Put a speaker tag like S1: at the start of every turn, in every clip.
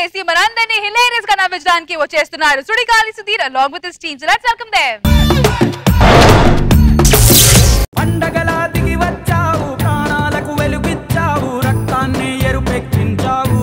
S1: చేసి మనందరినీ హిలేరియస్ గా నవ్వించడానికి వచ్చేస్తున్నారు Sudigali Sudheer along with his team. So let's welcome them.
S2: పండగలా దిగి వచ్చావు ప్రాణాలకు వెలుగిచ్చావు రక్తాన్ని ఎరుపెక్కించావు.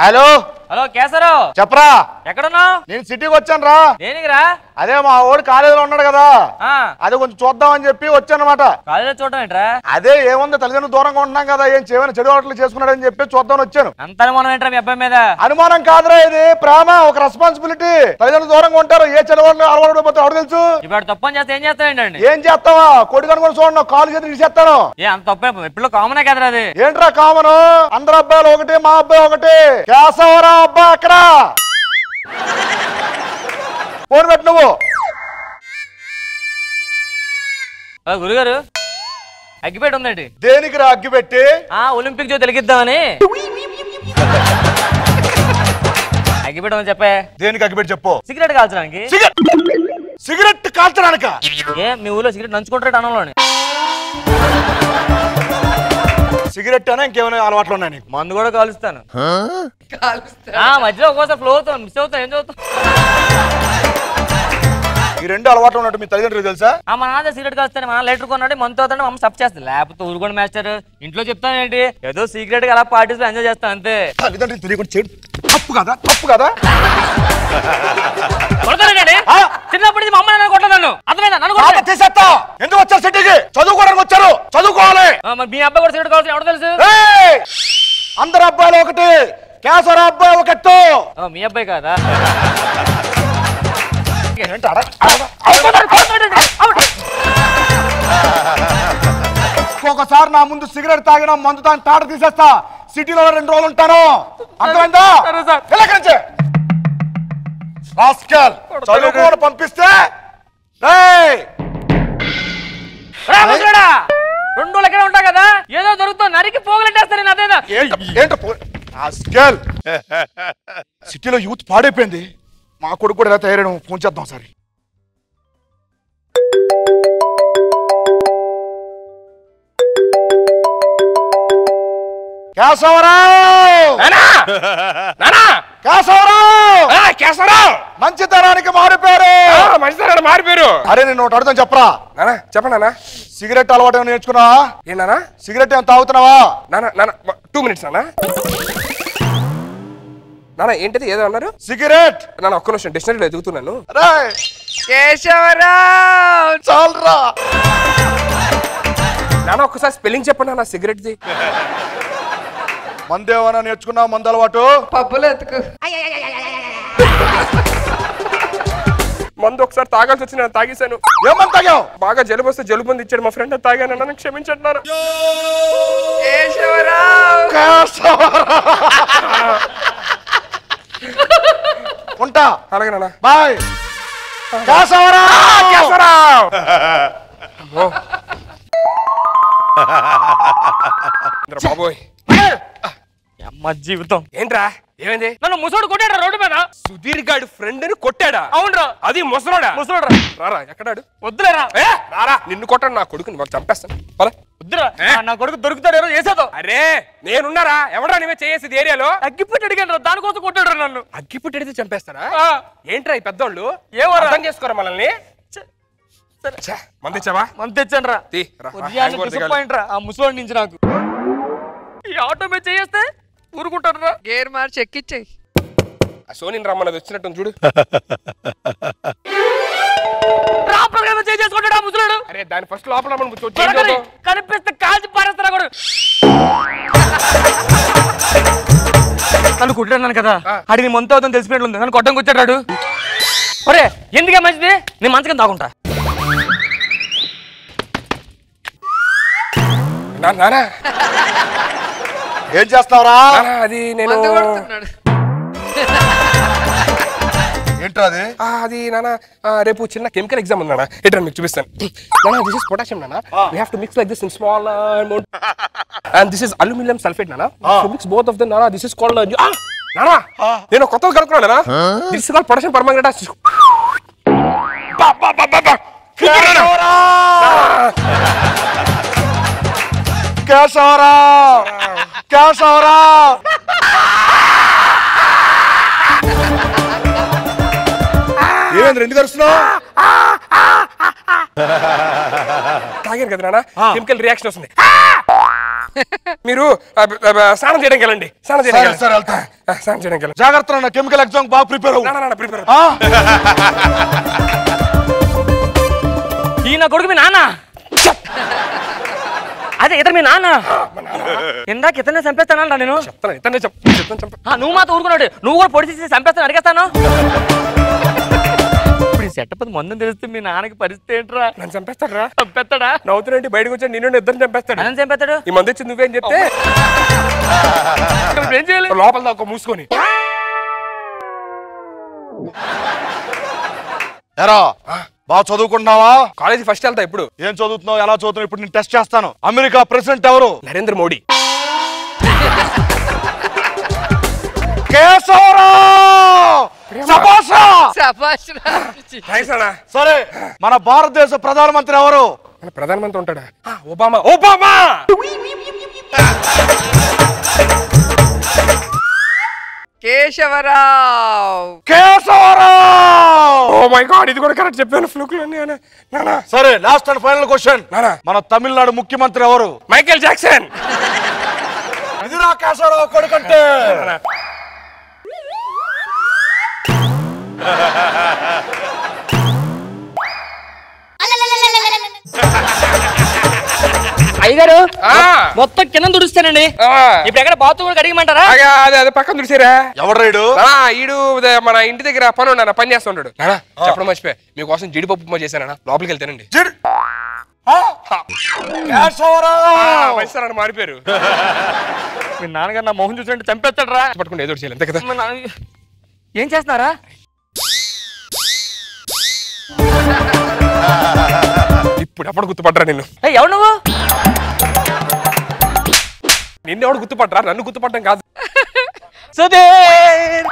S3: హలో
S4: హలో కేసరావు
S3: చెప్పరా
S4: ఎక్కడున్నావు?
S3: నేను సిటీకి వచ్చాను రా.
S4: దేనికిరా?
S3: అదే మా వాడు కాలేజీలో ఉన్నాడు కదా,
S4: ఆ
S3: అదే కొంచెం చూద్దామని చెప్పి వచ్చానమాట.
S4: కాలేజీలో చూడటం ఏంట్రా?
S3: అదే ఏముంది తల్లిదండ్రులు దూరంగా ఉంటున్నాం కదా, ఏం చేయమని చెడు అలవాట్లు చేసుకున్నాడని చెప్పి చూద్దామని వచ్చాను.
S4: అంత అనుమానం ఏంట్రా మీ అబ్బాయి మీద?
S3: అనుమానం కాదురా, ఇది ప్రేమ, ఒక రెస్పాన్సిబిలిటీ. తల్లిదండ్రులు దూరంగా ఉంటారు, ఏ చెడు అలవాటు పోతే ఎవరు తెలుసు.
S4: ఇప్పుడు తప్పని చేస్తే ఏం చేస్తావేంటండి?
S3: ఏం చేస్తావా, కొడుకు అనుకుని చూడండి, కాలు చేతి తీసేస్తాను.
S4: ఏ అంత తప్పే ఎప్పుడు కామనే కదరా అది.
S3: ఏంట్రా కామను? అందరు అబ్బాయిలు ఒకటి, మా అబ్బాయి ఒకటి. కేశవరా అబ్బా అక్కడ ఫోన్ పెట్టు నువ్వు.
S4: గురుగారు అగ్గిపెట్టి ఉందండి.
S3: దేనికి రా అగ్గి పెట్టి?
S4: ఒలింపిక్ జ్యోతి వెలిగిద్దామని. అగ్గిపెట్టి ఉందని చెప్పే.
S3: దేనికి అగ్గి పెట్టి చెప్పు.
S4: సిగరెట్ కాల్చడానికి.
S3: సిగరెట్ కాల్చడానిక?
S4: ఏ మీ ఊళ్ళో సిగరెట్ నంచుకుంటారు అనంలోని?
S3: సిగరెట్ అనే ఇంకేమైనా అలవాట్లు ఉన్నాయి నీకు?
S4: మందు కూడా కాలుస్తాను. మధ్యలో ఒక్కోసారి ఫ్లో అవుతాను, మిస్ అవుతాను. ఏం చదువుతాను?
S3: ఈ రెండు అలవాట్లు ఉన్నట్టు మీ తల్లిదండ్రులు తెలుసా?
S4: మా నాన్న సిగరెట్ కాల్స్తాను, మా లీటర్ కొన్నాడు, మంత్ అవుతాడు, మమ్మల్ని సబ్ చేస్తాను. లేకపోతే ఊరుకోండి మాస్టర్, ఇంట్లో చెప్తాను ఏంటి, ఏదో సీక్రెట్ గా అలా పార్టీస్ ఎంజాయ్ చేస్తాను అంతే.
S3: తల్లిదండ్రులు తెలియకుండా చేయడం తప్పు కదా? తప్పు కదా?
S4: చిన్నప్పటి నుంచి మా అమ్మ నన్ను కొట్టదాను, అర్థమైందా? నన్ను
S3: తీసేస్తా. ఎందుకు వచ్చారు సిటీకి? చదువుకోవడానికి వచ్చారు, చదువుకోవాలి.
S4: మీ అబ్బాయి కూడా సిగరెట్ కావాల్సి ఎవరు తెలుసు?
S3: అందరు అబ్బాయిలు ఒకటి, కేసరా అబ్బాయి ఒకటి.
S4: మీ అబ్బాయి కాదా?
S3: ఒకసారి నా ముందు సిగరెట్ తాగినా మందు తాగి తాట తీసేస్తా. సిటీలో 2 రోజులు ఉంటాను, అర్థమైందా? చదువుకోని పంపిస్తే
S4: 2 రోజులు ఎక్కడ ఉంటా కదా, ఏదో దొరుకుతావు నరికి పోగలెట్టేస్తాను నేను. అదేనా
S3: సిటీలో యూత్ పాడైపోయింది. మా కొడుకు కూడా ఎలా తయారడం, ఫోన్ చేద్దాం సరే. మంచితనానికి మారిపోయారు. అరే నేను ఒకటి అడుగుతాను, చెప్పరా.
S5: చెప్పనా?
S3: సిగరెట్ అలవాటు ఏమైనా నేర్చుకున్నావా?
S5: ఏనా?
S3: సిగరెట్ ఏమైనా తాగుతున్నావా?
S5: 2 minutes నానా. నానా ఏంటిది, ఏదో అన్నారు?
S3: సిగరెట్.
S5: నాన్న ఒక్క నిమిషం, డిక్షనరీలో ఎదుగుతున్నాను.
S4: కేశవరావు
S3: చాలరా
S5: నాన్న, ఒక్కసారి స్పెల్లింగ్ చెప్పండి నా సిగరెట్ది.
S3: మందేమన్నా నేర్చుకున్నావు? మందు అలవాటు?
S4: పబ్బులు ఎత్తుకు.
S5: మందు ఒకసారి తాగాల్సి వచ్చి నేను తాగేశాను.
S3: ఏమని తాగావు?
S5: బాగా జలుబు వస్తే జలుబు మంది ఇచ్చాడు మా ఫ్రెండ్, తాగాను. నన్ను క్షమించండి.
S3: ఉంటా.
S5: అలాగే నాన్న,
S3: బాయ్.
S5: బాబోయ్
S4: అమ్మ జీవితం.
S5: ఏంట్రా ఏమైంది?
S4: నన్ను ముసోడు కొట్టాడు రోడ్డు మీద.
S5: సుధీర్ గాడు ఫ్రెండ్ ని కొట్టాడా?
S4: అవునరా.
S5: అది ముసలోడా?
S4: ముసలోడా.
S5: రారా, ఎక్కడాడు?
S4: వద్దులేరా.
S5: రారా, నిన్ను కొట్టాడు, నా కొడుకుని మాకు చంపేస్తాను.
S4: వద్దురా, నా కొడుకు దొరుకుతాడు చేసేదో.
S5: అరే నేనున్నారా, ఎవడా నువ్వే చేసేది ఏరియాలో?
S4: అగ్గిపెట్టి అడిగాను రా, దానికోసం కొట్టాడు నన్ను.
S5: అగ్గిపెట్టి అడిగితే చంపేస్తారా? ఏంట్రా ఈ పెద్దోళ్ళు
S4: ఏమో
S5: అర్థం చేసుకోరా మనల్ని. మందిచ్చావా?
S4: మంది తెచ్చాను రా. డిసప్పాయింట్ రా ఆ ముసలోడి నుంచి నాకు. ఈ ఆటో మీద చేస్తే ఊరుకుంటాడు రా. గేర్ మార్చి ఎక్కిచ్చాయి.
S5: సోనిని రమ్మన్నది వచ్చినట్టు చూడు. అరే దాని ఫస్ట్ లోపల
S4: కనిపిస్తే కాల్చి పారేస్తారా కూడా. నన్ను కుట్టాను కదా, అడిగి మంత్ అవుతుంది తెలిసినట్లుంది, నన్ను కొట్టం కూర్చాడు. ఒరే ఎందుకే మంచిది, నేను మంచిగా తాగుంటా.
S3: ఏం చేస్తావురా?
S5: అది నేను
S3: ఏంట్రా అది?
S5: అది నాన్న రేపు చిన్న కెమికల్ ఎగ్జామ్ ఉంది నాన్న, ఎట్లా మీకు చూపిస్తాను. నాన్న దిస్ ఇస్ పొటాషియం నాన్న, we have to mix like this in small amount and this is aluminum sulfate నాన్న, so mix both of them నాన్న, this is called నాన్న నేను కొత్తగా కనుక్కున్నాను నాన్న, this is called potassium permanganate.
S3: Keshavarao Keshavarao ఏమేంద్ర ఎందుకు అరుస్తున్నావు?
S5: తాగారు కదా నాన్న కెమికల్ రియాక్షన్ వస్తుంది. మీరు స్నానం చేయడానికి వెళ్ళండి. స్నానం చేయడానికి స్నానం చేయడానికి వెళ్ళండి.
S3: జాగ్రత్త అన్న కెమికల్ ఎగ్జామ్ బాగా ప్రిపేర్ అవ్వు.
S5: ప్రిపేర్
S4: ఈ నా కొడుకు మీ నాన్న. అదే ఇతను మీ నాన్న. ఇందాక ఇతనే చంపేస్తానంట నేను. నువ్వు మాతో ఊరుకున్నాడు. నువ్వు కూడా పొడి తీసి చంపేస్తాను అడిగేస్తాను. ఇప్పుడు ఈ సెటప్ మందు తెలిస్తే మీ నాన్నకి పరిస్థితి ఏంట్రా?
S5: నన్ను చంపేస్తాడా?
S4: చంపేస్తాడా?
S5: నవ్వుతున్నట్టు బయటకు వచ్చాడు. నిన్ను ఇద్దరు చంపేస్తాడు.
S4: నన్ను చంపేస్తాడు.
S5: ఈ మంది వచ్చి నువ్వేం చెప్తే
S4: ఏం చేయాలి?
S5: లోపల దాకా మూసుకొని
S3: ఎరా బాగా చదువుకుంటున్నావా?
S5: కాలేజీ ఫస్ట్ వెళ్తా. ఇప్పుడు
S3: ఏం చదువుతున్నావు? ఎలా చదువుతున్నావు? ఇప్పుడు నేను టెస్ట్ చేస్తాను. అమెరికా ప్రెసిడెంట్ ఎవరు?
S5: నరేంద్ర మోడీ.
S3: సరే మన భారతదేశ ప్రధానమంత్రి ఎవరు?
S5: మన ప్రధానమంత్రి ఉంటాడా? Obama. Obama
S1: Keshavarao.
S3: Keshavarao.
S5: Oh my God, ఇది కూడా కరెక్ట్ చెప్పాను. ఫ్లూక్ నానా.
S3: సరే లాస్ట్ అండ్ ఫైనల్ క్వశ్చన్.
S5: నానా
S3: మన తమిళనాడు ముఖ్యమంత్రి ఎవరు?
S5: Michael Jackson.
S3: ఇదిరా కేశవరావు కొడుకంటే.
S4: అయ్యగారు మొత్తం కింద దుడుస్తానండి. ఇప్పుడు ఎక్కడ బాత్రూమ్ కూడా అడిగమంటారా?
S5: అదే పక్కన దుడిసారా?
S3: ఎవరు రైడు?
S5: ఈడు మన ఇంటి దగ్గర పని ఉన్నా పని చేస్తుంటాడు. చెప్పడం మర్చిపోయా, మీకోసం జీడిపప్పు ఉప్మా చేశానా? లోపలికి వెళ్తానండి. మారిపోయారు.
S4: మీ నాన్నగారు నా మొహం చూసి చంపేస్తాడు రా.
S5: పట్టుకుంటే ఏదో చేయాలి అంతే కదా.
S4: ఏం చేస్తున్నారా?
S5: ఇప్పుడు ఎప్పుడు గుర్తుపట్టరా నిన్ను?
S4: ఎవరు నువ్వు?
S5: నిన్ను ఎవడు గుర్తుపట్టరా? నన్ను గుర్తుపట్టడం కాదు.
S4: సుధీర్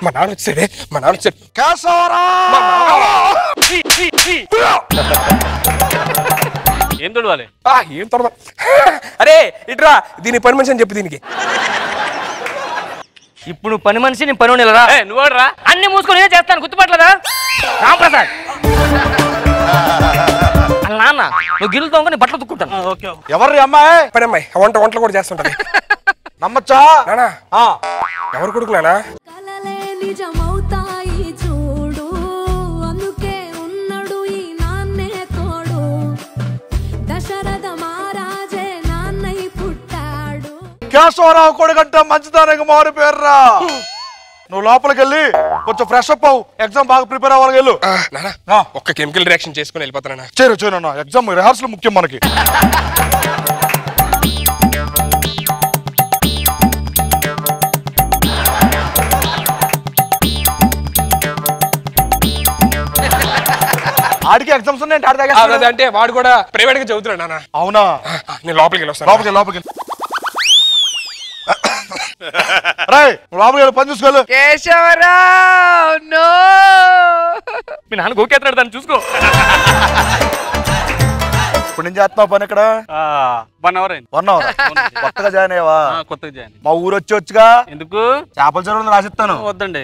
S5: మా నాన్న వచ్చాడే.
S4: ఏం తొడవాలి?
S5: ఏం తొడవ? అరే ఇట్రా, దీని పని మనిషి అని చెప్పు దీనికి.
S4: ఇప్పుడు నువ్వు పని మనిషి, నేను పని ఉండేలా? నువ్వు రా. అన్ని మూసుకొని ఏం చేస్తాను గుర్తుపట్టలేదా? రాంప్రసాద్ నాన్న, నువ్వు గిల్లు తోముకొని బట్టలు తుక్కుంటాను.
S3: ఎవరు అమ్మాయి?
S5: పని అమ్మాయి. వంటలు కూడా చేస్తుంటది.
S3: నమ్మచ్చా?
S5: నానా ఎవరు కొడుకు నానా?
S6: కలలే నిజమవుతాయి చూడు, అందుకే ఉన్నాడు ఈ నాన్నే తోడు, దశరథ మహారాజే నాన్నై పుట్టాడు.
S3: కేశవరావు కొడుకంటే మంచిదానికి మారు పేర్రా. నువ్వు లోపలికి వెళ్ళి కొంచెం ఫ్రెష్ అప్ అవ్వు. ఎగ్జామ్ బాగా ప్రిపేర్ అవ్వాలి. వెళ్ళు.
S5: ఒక్క కెమికల్ రియాక్షన్ చేసుకుని వెళ్ళిపోతానా?
S3: చేరు ఎగ్జామ్ రిహార్సల్ ముఖ్యం మనకి. ఆడికి ఎగ్జామ్స్ ఉన్నాయంటే ఆడి దగ్గర.
S5: అంటే వాడు కూడా ప్రైవేట్ గా చదువుతున్నాడు నాన్న.
S3: అవునా?
S5: నేను లోపలికి వెళ్ళొస్తాను.
S3: లోపలికి లోపలికి పని చూసుకోవాలి.
S1: కేశవరావు నో.
S4: మీ నాన్న గోకేస్తున్నాడు, దాన్ని చూసుకో.
S3: ఇప్పుడు నేను చేస్తున్నావు పని ఇక్కడ?
S4: 1 అవర్ అయింది.
S3: 1 అవర్. కొత్తగా జాయిన్ అయ్యావా?
S4: కొత్తగా జాయిన్.
S3: మా ఊరు వచ్చుగా.
S4: ఎందుకు?
S3: చేపల చెరువు రాసిస్తాను.
S4: వద్దండి.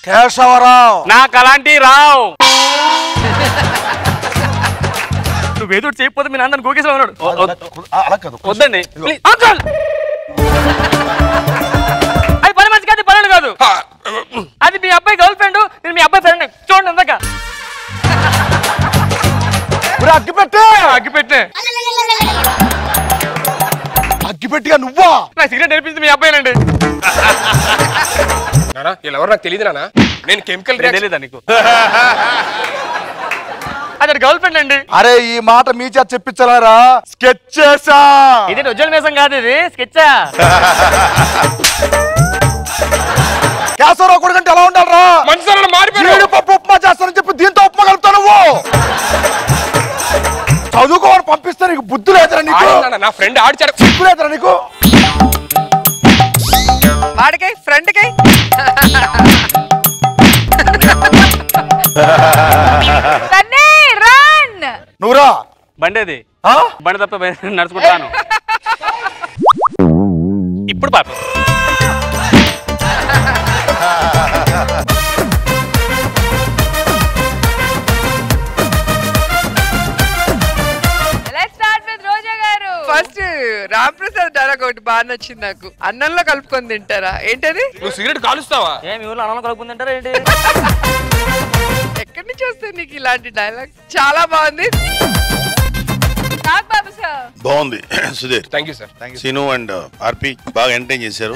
S3: కేశవరావు
S4: నాకు అలాంటి రావు. నువ్వేదో చేయకపోతే మీ నాన్న గోకేశ్వర ఉన్నాడు.
S3: అలా కాదు.
S4: వద్దండి. అది పని మంచి కాదు, పని కాదు. అది మీ అబ్బాయి గర్ల్ ఫ్రెండ్, నేను మీ అబ్బాయి ఫ్రెండ్. చూడండి అందాక
S3: అగ్గిపెట్టిగా నువ్వా?
S4: నా సిగరెట్ నేర్పించింది మీ అబ్బాయినండి.
S5: ఎవరు నాకు తెలియదు నాన్న. నేను కెమికల్
S4: తెలీదా నీకు? అది గర్ల్ ఫ్రెండ్ అండి.
S3: అరే ఈ మాట మీ చేత చెప్పించారా? స్కెచ్ చేసా.
S4: ఇది ఉజ్వల మేసం కాదు, ఇది స్కెచ్చా.
S3: కేశవరావు కొడుకంటే ఎలా ఉండాలరా? జీడిపప్పు ఉప్మా చేస్తానని చెప్పి దీంతో ఉప్మా కలుపుతావు నువ్వు. చదువుకోమని పంపిస్తే నీకు బుద్ధి లేదురా నీకు
S5: ఆడిందన్న, నా ఫ్రెండ్ ఆడిచాడు.
S3: బుద్ధి లేదురా నీకు
S7: వాడికై ఫ్రెండ్ కై
S1: సన్నీ రన్
S3: నువ్వురా
S4: బండేది
S3: ఆ?
S4: బండి తప్ప నడుచుకుంటాను ఇప్పుడు పాప
S1: లెట్స్ స్టార్ట్ విత్ రోజా గారు.
S7: ఫస్ట్ రామ్ ప్రసాద్ డైలాగ్ ఒకటి బాగా నచ్చింది నాకు. అన్నంలో కలుపుకొని తింటారా ఏంటది?
S5: నువ్వు సిగరెట్ కాలుస్తావా?
S4: ఏమి ఊళ్ళో అన్నం కలుపుకుంటారా ఏంటి
S7: ఎక్కడి నుంచి వస్తుంది నీకు ఇలాంటి డైలాగ్? చాలా బాగుంది.
S1: నాగ్ బాబు సార్
S8: బాగుంది Sudheer.
S5: Thank you sir.
S8: Seenu and RP బాగా ఎంటర్టైన్ చేశారు.